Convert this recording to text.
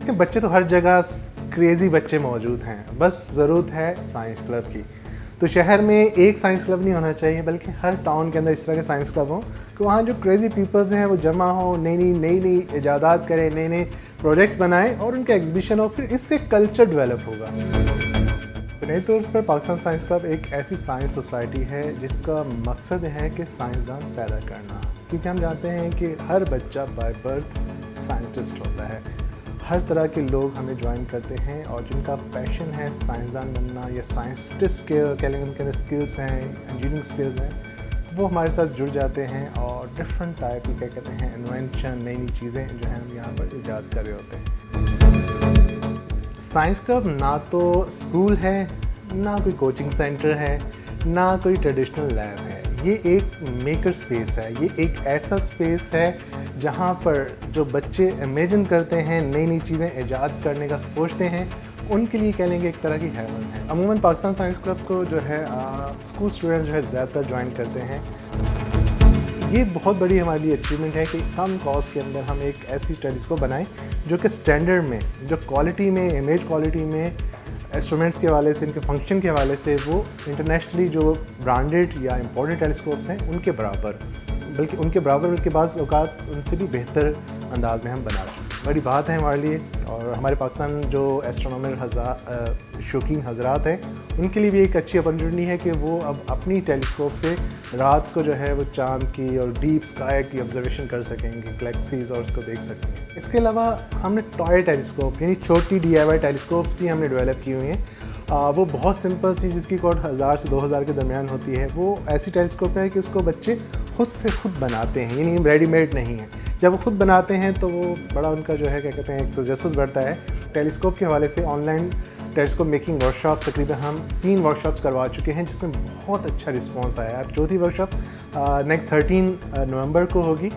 कि बच्चे तो हर जगह क्रेज़ी बच्चे मौजूद हैं, बस ज़रूरत है साइंस क्लब की। तो शहर में एक साइंस क्लब नहीं होना चाहिए, बल्कि हर टाउन के अंदर इस तरह के साइंस क्लब हों कि वहाँ जो क्रेज़ी पीपल्स हैं वो जमा हों, नई इजादात करें, नए प्रोजेक्ट्स बनाएं और उनका एग्जीबिशन हो, फिर इससे कल्चर डेवलप होगा। बुनियादी तौर पर पाकिस्तान साइंस क्लब एक ऐसी साइंस सोसाइटी है जिसका मकसद है कि साइंसदान पैदा करना, क्योंकि हम जानते हैं कि हर बच्चा बाय बर्थ साइंटिस्ट होता है। हर तरह के लोग हमें ज्वाइन करते हैं और जिनका पैशन है साइंसदान बनना या साइंटिस्ट के कह लेंगे उनके अंदर स्किल्स हैं, इंजीनियरिंग स्किल्स हैं, तो वो हमारे साथ जुड़ जाते हैं और डिफरेंट टाइप की क्या कहते हैं इन्वेंशन, नई चीज़ें जो हैं हम यहाँ पर ईजाद कर रहे होते हैं। साइंस क्लब ना तो स्कूल है, ना कोई कोचिंग सेंटर है, ना कोई ट्रेडिशनल लैब है। ये एक मेकर स्पेस है, ये एक ऐसा स्पेस है जहाँ पर जो बच्चे इमेजिन करते हैं, नई चीज़ें ईजाद करने का सोचते हैं, उनके लिए कह लेंगे एक तरह की हेवन है। अमूमन पाकिस्तान साइंस क्लब को जो है स्कूल स्टूडेंट्स जो है ज़्यादातर ज्वाइन करते हैं। ये बहुत बड़ी हमारे लिए अचीवमेंट है कि कम कॉस्ट के अंदर हम एक ऐसी टेलीस्कोप बनाएं जो कि स्टैंडर्ड में, जो क्वालिटी में, इमेज क्वालिटी में, इंस्ट्रूमेंट्स के हवाले से, इनके फंक्शन के हवाले से वो इंटरनेशनली जो ब्रांडेड या इम्पोर्टेड टेलीस्कोप्स हैं उनके बराबर, बल्कि उनके बराबर के बाद औकात उनसे भी बेहतर अंदाज में हम बना रहे हैं। बड़ी बात है हमारे लिए, और हमारे पाकिस्तान जो एस्ट्रोनॉमर शौकीन हजरात हैं उनके लिए भी एक अच्छी अपॉर्चुनिटी है कि वो अब अपनी टेलीस्कोप से रात को जो है वो चाँद की और डीप स्काई की ऑब्जर्वेशन कर सकेंगे, गैलेक्सीज और उसको देख सकेंगे। इसके अलावा हमने टॉय टेलीस्कोप यानी छोटी DIY टेलीस्कोप्स भी हमने डेवलप की हुई हैं। वो बहुत सिंपल सी, जिसकी कॉस्ट 1000 से 2000 के दरमियान होती है। वो ऐसी टेलीस्कोप है कि उसको बच्चे खुद से खुद बनाते हैं, यानी रेडीमेड नहीं है। जब वो खुद बनाते हैं तो वो बड़ा उनका जो है क्या कहते हैं एक तजस्सुस बढ़ता है। टेलीस्कोप के हवाले से ऑनलाइन टेलीस्कोप मेकिंग वर्कशॉप तकरीबन हम 3 वर्कशॉप्स करवा चुके हैं, जिसमें बहुत अच्छा रिस्पॉन्स आया है। अब चौथी वर्कशॉप नेक्स्ट 13 नवंबर को होगी।